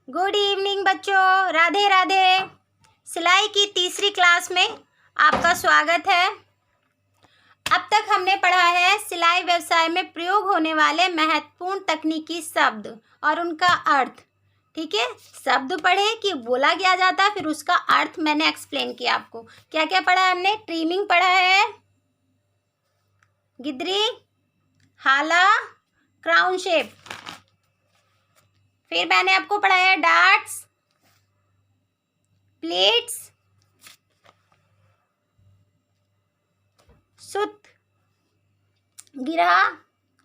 Good evening बच्चों, राधे राधे। सिलाई की तीसरी क्लास में आपका स्वागत है। अब तक हमने पढ़ा है सिलाई व्यवसाय में प्रयोग होने वाले महत्वपूर्ण तकनीकी शब्द और उनका अर्थ। ठीक है, शब्द पढ़े कि बोला क्या जाता है, फिर उसका अर्थ मैंने एक्सप्लेन किया आपको। क्या क्या पढ़ा हमने? ट्रिमिंग पढ़ा है, गिदरी, हाला, क्राउन शेप। फिर मैंने आपको पढ़ाया डार्ट्स, प्लेट्स, सुत, गिरा,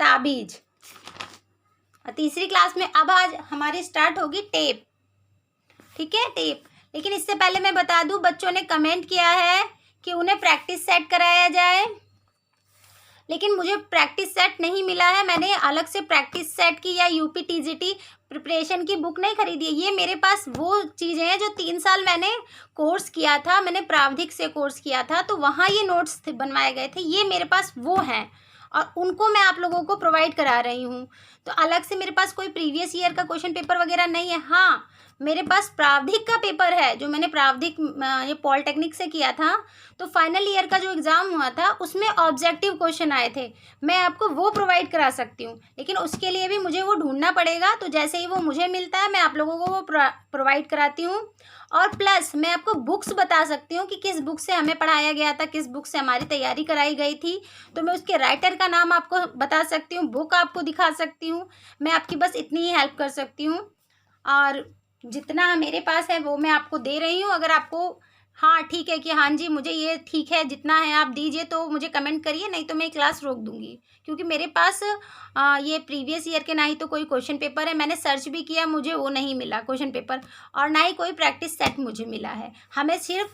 ताबीज। और तीसरी क्लास में अब आज हमारी स्टार्ट होगी टेप। ठीक है, टेप। लेकिन इससे पहले मैं बता दूं, बच्चों ने कमेंट किया है कि उन्हें प्रैक्टिस सेट कराया जाए, लेकिन मुझे प्रैक्टिस सेट नहीं मिला है। मैंने अलग से प्रैक्टिस सेट की या यूपी टीजीटी प्रिपरेशन की बुक नहीं खरीदी है। ये मेरे पास वो चीज़ें हैं जो 3 साल मैंने कोर्स किया था, मैंने प्रावधिक से कोर्स किया था, तो वहाँ ये नोट्स बनवाए गए थे। ये मेरे पास वो हैं और उनको मैं आप लोगों को प्रोवाइड करा रही हूँ। तो अलग से मेरे पास कोई प्रीवियस ईयर का क्वेश्चन पेपर वगैरह नहीं है। हाँ, मेरे पास प्रावधिक का पेपर है, जो मैंने प्रावधिक ये पॉलिटेक्निक से किया था। तो फाइनल ईयर का जो एग्ज़ाम हुआ था उसमें ऑब्जेक्टिव क्वेश्चन आए थे, मैं आपको वो प्रोवाइड करा सकती हूँ, लेकिन उसके लिए भी मुझे वो ढूंढना पड़ेगा। तो जैसे ही वो मुझे मिलता है मैं आप लोगों को वो प्रोवाइड कराती हूँ। और प्लस मैं आपको बुक्स बता सकती हूँ कि किस बुक से हमें पढ़ाया गया था, किस बुक से हमारी तैयारी कराई गई थी। तो मैं उसके राइटर का नाम आपको बता सकती हूँ, बुक आपको दिखा सकती हूँ। मैं आपकी बस इतनी ही हेल्प कर सकती हूँ और जितना मेरे पास है वो मैं आपको दे रही हूँ। अगर आपको हाँ ठीक है कि हाँ जी मुझे ये ठीक है जितना है आप दीजिए, तो मुझे कमेंट करिए, नहीं तो मैं क्लास रोक दूँगी। क्योंकि मेरे पास ये प्रीवियस ईयर के ना ही तो कोई क्वेश्चन पेपर है, मैंने सर्च भी किया, मुझे वो नहीं मिला क्वेश्चन पेपर, और ना ही कोई प्रैक्टिस सेट मुझे मिला है। हमें सिर्फ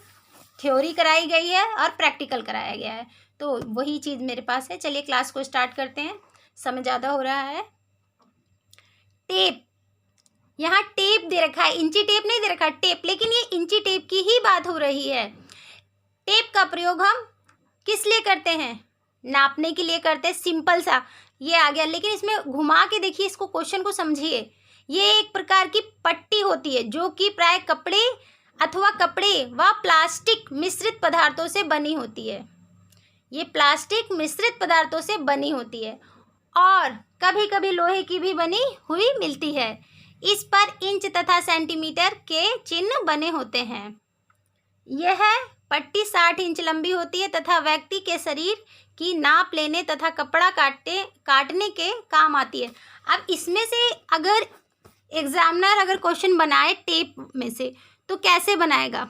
थ्योरी कराई गई है और प्रैक्टिकल कराया गया है, तो वही चीज़ मेरे पास है। चलिए क्लास को स्टार्ट करते हैं, समय ज़्यादा हो रहा है। टेप, यहाँ टेप दे रखा है, इंची टेप नहीं दे रखा, टेप। लेकिन ये इंची टेप की ही बात हो रही है। टेप का प्रयोग हम किस लिए करते हैं? नापने के लिए करते हैं। सिंपल सा ये आ गया, लेकिन इसमें घुमा के देखिए, इसको क्वेश्चन को समझिए। ये एक प्रकार की पट्टी होती है जो कि प्राय कपड़े अथवा कपड़े व प्लास्टिक मिश्रित पदार्थों से बनी होती है। ये प्लास्टिक मिश्रित पदार्थों से बनी होती है और कभी कभी लोहे की भी बनी हुई मिलती है। इस पर इंच तथा सेंटीमीटर के चिन्ह बने होते हैं। यह पट्टी 60 इंच लंबी होती है तथा व्यक्ति के शरीर की नाप लेने तथा कपड़ा काटने के काम आती है। अब इसमें से अगर एग्जामिनर अगर क्वेश्चन बनाए टेप में से, तो कैसे बनाएगा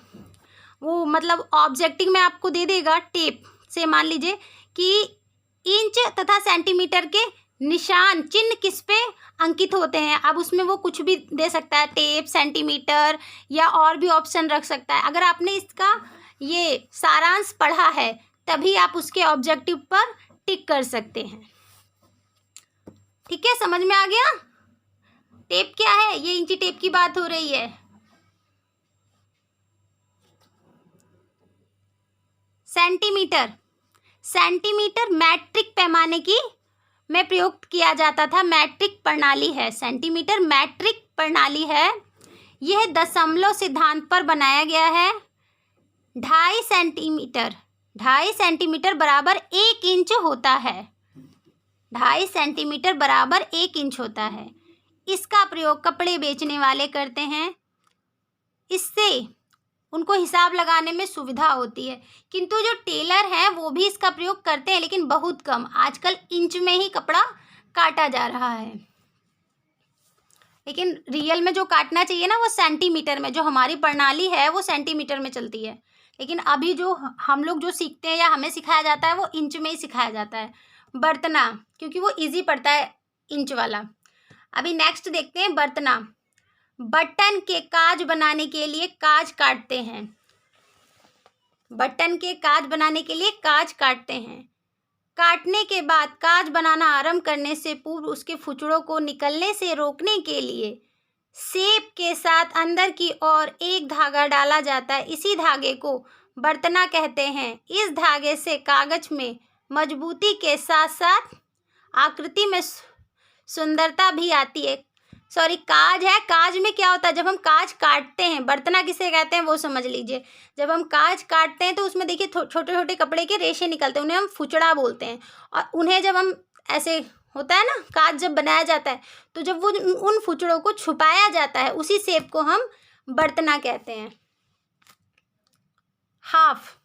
वो? मतलब ऑब्जेक्टिव में आपको दे देगा टेप से, मान लीजिए कि इंच तथा सेंटीमीटर के निशान चिन्ह किस पे अंकित होते हैं। अब उसमें वो कुछ भी दे सकता है, टेप, सेंटीमीटर, या और भी ऑप्शन रख सकता है। अगर आपने इसका ये सारांश पढ़ा है तभी आप उसके ऑब्जेक्टिव पर टिक कर सकते हैं। ठीक है, समझ में आ गया? टेप क्या है? ये इंची टेप की बात हो रही है। सेंटीमीटर, सेंटीमीटर मैट्रिक पैमाने की में प्रयोग किया जाता था। मैट्रिक प्रणाली है, सेंटीमीटर मैट्रिक प्रणाली है। यह दशमलव सिद्धांत पर बनाया गया है। 2.5 सेंटीमीटर बराबर 1 इंच होता है। 2.5 सेंटीमीटर बराबर 1 इंच होता है। इसका प्रयोग कपड़े बेचने वाले करते हैं। इससे उनको हिसाब लगाने में सुविधा होती है। किंतु जो टेलर हैं वो भी इसका प्रयोग करते हैं, लेकिन बहुत कम। आजकल इंच में ही कपड़ा काटा जा रहा है, लेकिन रियल में जो काटना चाहिए ना वो सेंटीमीटर में, जो हमारी प्रणाली है वो सेंटीमीटर में चलती है। लेकिन अभी जो हम लोग जो सीखते हैं या हमें सिखाया जाता है वो इंच में ही सिखाया जाता है। बर्तना, क्योंकि वो इजी पड़ता है इंच वाला। अभी नेक्स्ट देखते हैं बर्तना। बटन के काज बनाने के लिए काज काटते हैं। बटन के काज बनाने के लिए काज काटते हैं। काटने के बाद काज बनाना आरंभ करने से पूर्व उसके फुचड़ों को निकलने से रोकने के लिए सेप के साथ अंदर की ओर एक धागा डाला जाता है। इसी धागे को बर्तना कहते हैं। इस धागे से कागज में मजबूती के साथ साथ आकृति में सुंदरता भी आती है। सॉरी काज है। काज में क्या होता है, जब हम काज काटते हैं, बर्तना किसे कहते हैं वो समझ लीजिए। जब हम काज काटते हैं तो उसमें देखिए छोटे छोटे कपड़े के रेशे निकलते हैं, उन्हें हम फुचड़ा बोलते हैं। और उन्हें जब हम ऐसे होता है ना, काज जब बनाया जाता है तो जब वो उन फुचड़ों को छुपाया जाता है, उसी शेप को हम बर्तना कहते हैं। हाफ,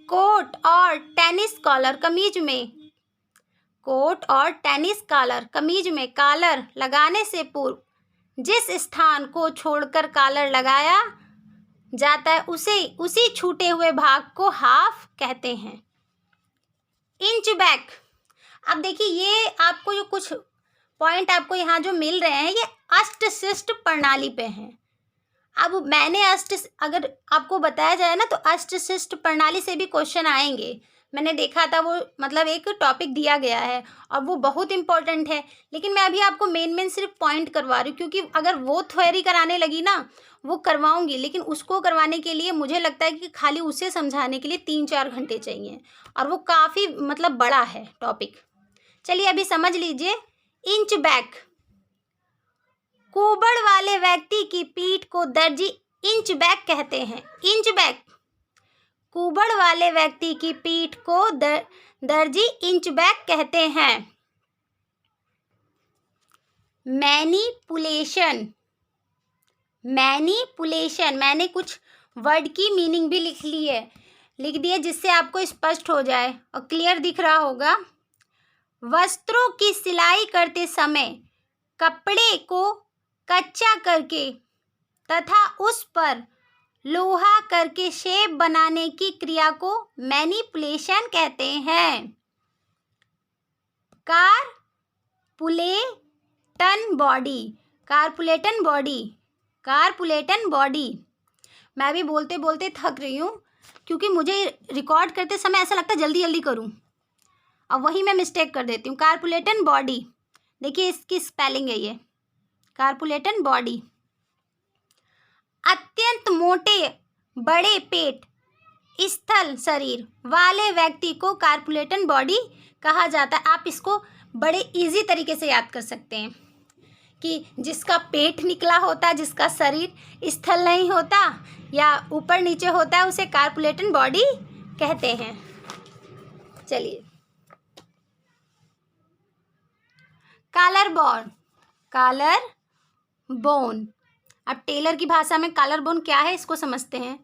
कोट और टेनिस कॉलर कमीज में, कोट और टेनिस कॉलर कमीज में कॉलर लगाने से पूर्व जिस स्थान को छोड़कर कॉलर लगाया जाता है उसी छूटे हुए भाग को हाफ कहते हैं। इंच बैक, अब देखिए ये आपको जो कुछ पॉइंट आपको यहाँ जो मिल रहे हैं ये अष्टशिष्ट प्रणाली पे हैं। अब मैंने अगर आपको बताया जाए ना तो अष्टशिष्ट प्रणाली से भी क्वेश्चन आएंगे। मैंने देखा था, वो मतलब एक टॉपिक दिया गया है और वो बहुत इंपॉर्टेंट है। लेकिन मैं अभी आपको मेन सिर्फ पॉइंट करवा रही हूँ, क्योंकि अगर वो थ्योरी कराने लगी ना, वो करवाऊंगी, लेकिन उसको करवाने के लिए मुझे लगता है कि खाली उसे समझाने के लिए 3-4 घंटे चाहिए, और वो काफ़ी मतलब बड़ा है टॉपिक। चलिए अभी समझ लीजिए। इंच बैक, कुबड़ वाले व्यक्ति की पीठ को दर्जी इंच बैक कहते हैं। इंच बैक, कुबड़ वाले व्यक्ति की पीठ को दर्जी इंच बैक कहते हैं। मैनिपुलेशन, मैनिपुलेशन, मैंने कुछ वर्ड की मीनिंग भी लिख दी है जिससे आपको स्पष्ट हो जाए और क्लियर दिख रहा होगा। वस्त्रों की सिलाई करते समय कपड़े को कच्चा करके तथा उस पर लोहा करके शेप बनाने की क्रिया को मैनिपुलेशन कहते हैं। कारपुलेटन बॉडी, कारपुलेटन बॉडी, कारपुलेटन बॉडी। मैं भी बोलते बोलते थक रही हूँ, क्योंकि मुझे रिकॉर्ड करते समय ऐसा लगता है जल्दी जल्दी करूँ, और वही मैं मिस्टेक कर देती हूँ। कारपुलेटन बॉडी, देखिए इसकी स्पेलिंग है ये, कारपुलेटन बॉडी। अत्यंत मोटे बड़े पेट स्थल शरीर वाले व्यक्ति को कारपुलेटन बॉडी कहा जाता है। आप इसको बड़े इजी तरीके से याद कर सकते हैं कि जिसका पेट निकला होता है, जिसका शरीर स्थल नहीं होता या ऊपर नीचे होता है, उसे कारपुलेटन बॉडी कहते हैं। चलिए, कॉलर बोन, कॉलर बोन। अब टेलर की भाषा में कॉलर बोन क्या है इसको समझते हैं।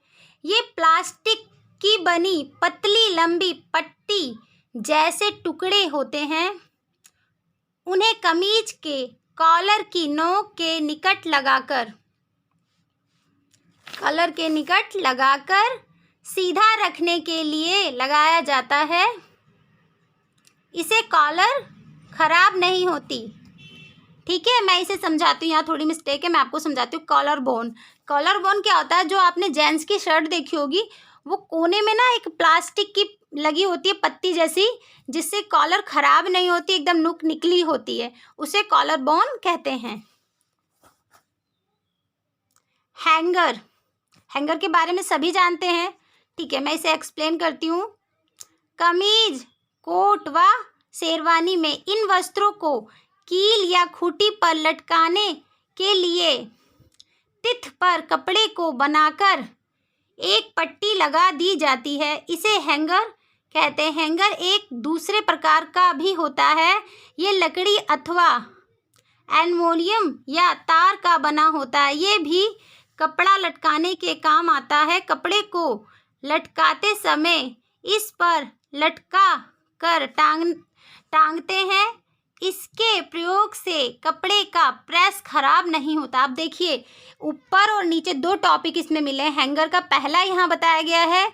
ये प्लास्टिक की बनी पतली लंबी पट्टी जैसे टुकड़े होते हैं, उन्हें कमीज के कॉलर की नोक के निकट लगाकर सीधा रखने के लिए लगाया जाता है। इसे कॉलर खराब नहीं होती। ठीक है, मैं इसे समझाती हूँ, यहाँ थोड़ी मिस्टेक है, मैं आपको समझाती हूँ। कॉलर बोन, कॉलर बोन क्या होता है, जो आपने जेंट्स की शर्ट देखी होगी, वो कोने में ना एक प्लास्टिक की लगी होती है पत्ती जैसी, जिससे कॉलर खराब नहीं होती, एकदम नुक निकली होती है, उसे कॉलर बोन कहते हैं। हैंगर, हैंगर के बारे में सभी जानते हैं। ठीक है, मैं इसे एक्सप्लेन करती हूँ। कमीज, कोट व शेरवानी में इन वस्त्रों को कील या खूंटी पर लटकाने के लिए तिथ पर कपड़े को बनाकर एक पट्टी लगा दी जाती है, इसे हैंगर कहते हैं। हैंगर एक दूसरे प्रकार का भी होता है, ये लकड़ी अथवा एल्युमिनियम या तार का बना होता है, ये भी कपड़ा लटकाने के काम आता है। कपड़े को लटकाते समय इस पर लटका कर टांगते हैं, इसके प्रयोग से कपड़े का प्रेस खराब नहीं होता। आप देखिए, ऊपर और नीचे 2 टॉपिक इसमें मिले हैं। हैंगर का पहला यहाँ बताया गया है,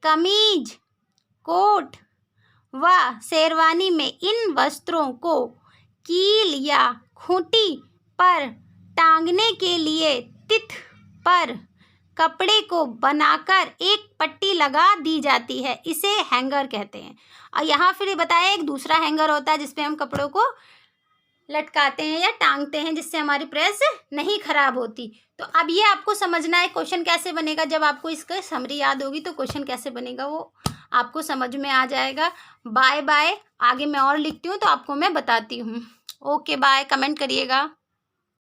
कमीज, कोट व शेरवानी में इन वस्त्रों को कील या खूंटी पर टांगने के लिए तिथ पर कपड़े को बनाकर एक पट्टी लगा दी जाती है, इसे हैंगर कहते हैं। और यहाँ फिर बताया एक दूसरा हैंगर होता है जिसपे हम कपड़ों को लटकाते हैं या टांगते हैं, जिससे हमारी प्रेस नहीं खराब होती। तो अब ये आपको समझना है क्वेश्चन कैसे बनेगा। जब आपको इसका समरी याद होगी तो क्वेश्चन कैसे बनेगा वो आपको समझ में आ जाएगा। बाय बाय, आगे मैं और लिखती हूँ तो आपको मैं बताती हूँ। ओके बाय, कमेंट करिएगा।